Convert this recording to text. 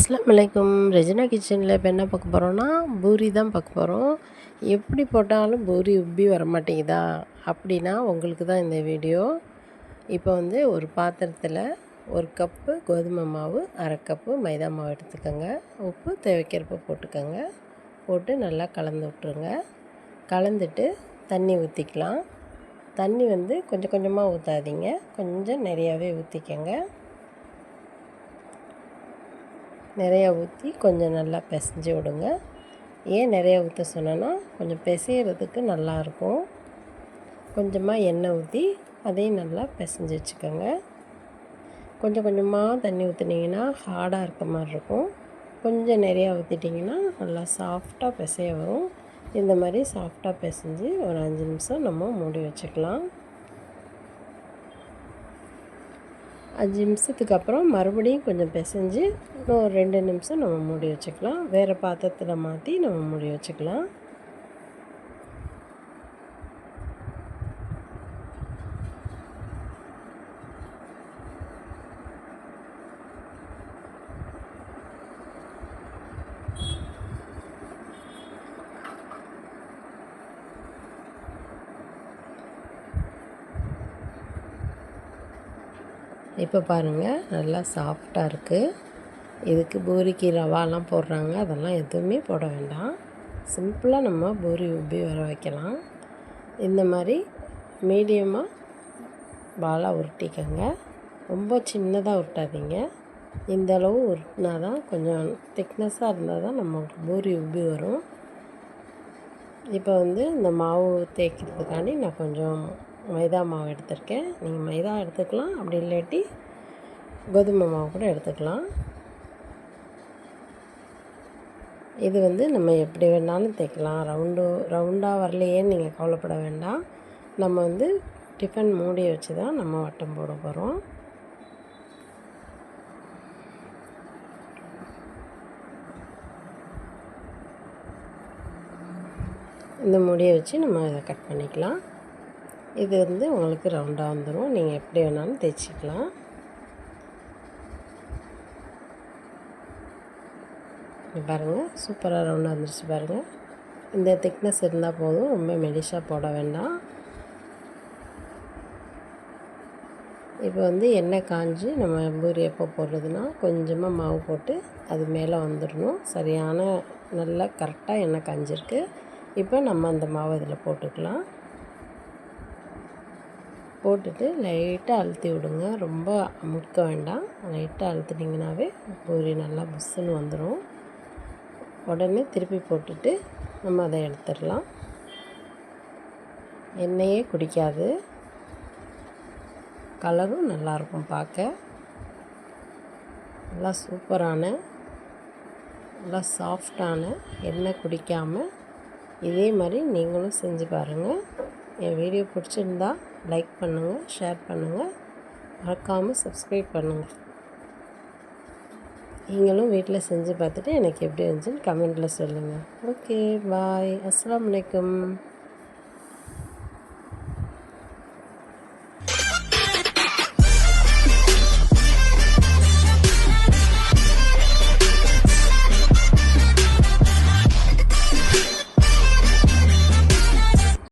அஸ்ஸலாமு அலைக்கும். ரெஜினா கிச்சனில் இப்போ என்ன பார்க்க போகிறோன்னா, பூரி தான் பார்க்க போகிறோம். எப்படி போட்டாலும் பூரி உப்பி வரமாட்டேங்குதா அப்படின்னா உங்களுக்கு தான் இந்த வீடியோ. இப்போ வந்து ஒரு பாத்திரத்தில் 1 கப்பு கோதுமை மாவு, 1/2 கப்பு மைதா மாவு எடுத்துக்கோங்க. உப்பு தேவைக்கிறப்ப போட்டுக்கோங்க. போட்டு நல்லா கலந்து விட்ருங்க. கலந்துட்டு தண்ணி ஊற்றிக்கலாம். தண்ணி வந்து கொஞ்சம் கொஞ்சமாக ஊற்றாதீங்க, கொஞ்சம் நிறையாவே ஊற்றிக்கங்க. நிறையா ஊற்றி கொஞ்சம் நல்லா பிசைஞ்சு விடுங்க. ஏன் நிறையா ஊற்ற சொன்னேன்னா, கொஞ்சம் பிசையிறதுக்கு நல்லாயிருக்கும். கொஞ்சமாக எண்ணெய் ஊற்றி அதையும் நல்லா பிசைஞ்சு வச்சுக்கோங்க. கொஞ்சம் கொஞ்சமாக தண்ணி ஊற்றுனீங்கன்னா ஹார்டாக இருக்க மாதிரி இருக்கும். கொஞ்சம் நிறையா ஊற்றிட்டிங்கன்னா நல்லா சாஃப்டாக பிசைய வரும். இந்த மாதிரி சாஃப்டாக பிசைஞ்சு ஒரு 5 நிமிஷம் நம்ம மூடி வச்சுக்கலாம். 5 நிமிஷத்துக்கு அப்புறம் மறுபடியும் கொஞ்சம் பிசைஞ்சு இன்னும் ஒரு 2 நிமிஷம் நம்ம மூடி வச்சுக்கலாம். வேறு பாத்திரத்தில் மாற்றி நம்ம மூடி வச்சுக்கலாம். இப்போ பாருங்கள், நல்லா சாஃப்டாக இருக்குது. இதுக்கு பூரிக்கு ரவாலாம் போடுறாங்க, அதெல்லாம் எதுவுமே போட வேண்டாம். சிம்பிளாக நம்ம பூரி உப்பி வர வைக்கலாம். இந்த மாதிரி மீடியமாக பாலாக உருட்டிக்கங்க. ரொம்ப சின்னதாக உருட்டாதீங்க. இந்த அளவு உருட்டினா தான் கொஞ்சம் திக்னஸாக இருந்தால் தான் நமக்கு பூரி உப்பி வரும். இப்போ வந்து இந்த மாவு தேய்க்கிறதுக்காண்டி நான் கொஞ்சம் மைதா மாவு எடுத்திருக்கேன். நீங்கள் மைதா எடுத்துக்கலாம், அப்படி இல்லாட்டி கோதுமை மாவு கூட எடுத்துக்கலாம். இது வந்து நம்ம எப்படி வேணாலும் தேய்க்கலாம். ரவுண்டாக வரலையேன்னு நீங்கள் கவலைப்பட வேண்டாம். நம்ம வந்து டிஃபன் மூடியை வச்சு தான் நம்ம வட்டம் போட போகிறோம். இந்த மூடியை வச்சு நம்ம இதை கட் பண்ணிக்கலாம். இது வந்து உங்களுக்கு ரவுண்டாக வந்துடும். நீங்கள் எப்படி வேணாலும் தேய்ச்சிக்கலாம். பாருங்கள், சூப்பராக ரவுண்டாக வந்துருச்சு பாருங்கள். இந்த திக்னஸ் இருந்தால் போதும், ரொம்ப மெலிசாக போட வேண்டாம். இப்போ வந்து எண்ணெய் காஞ்சி நம்ம பூரி எப்போ போடுறதுன்னா கொஞ்சமாக மாவு போட்டு அது மேலே வந்துடணும். சரியான நல்லா கரெக்டாக எண்ணெய் காஞ்சிருக்கு. இப்போ நம்ம அந்த மாவு இதில் போட்டுக்கலாம். போட்டுட்டு லைட்டாக அழுத்தி விடுங்க. ரொம்ப முறுக்க வேண்டாம். லைட்டாக அழுத்திட்டிங்கனாவே பூரி நல்லா புஸ்ஸுன்னு வந்துடும். உடனே திருப்பி போட்டுட்டு நம்ம அதை எடுத்துடலாம். எண்ணெயே குடிக்காது, கலரும் நல்லாயிருக்கும் பார்க்க. நல்லா சூப்பரான, நல்லா சாஃப்டான, எண்ணெய் குடிக்காமல் இதே மாதிரி நீங்களும் செஞ்சு பாருங்கள். என் வீடியோ பிடிச்சிருந்தா லைக் பண்ணுங்கள், ஷேர் பண்ணுங்கள், மறக்காமல் சப்ஸ்கிரைப் பண்ணுங்கள். நீங்களும் வீட்டில் செஞ்சு பார்த்துட்டு எனக்கு எப்படி இருந்துச்சுன்னு கமெண்ட்டில் சொல்லுங்கள். ஓகே, பாய். அஸ்ஸலாமு அலைக்கும்.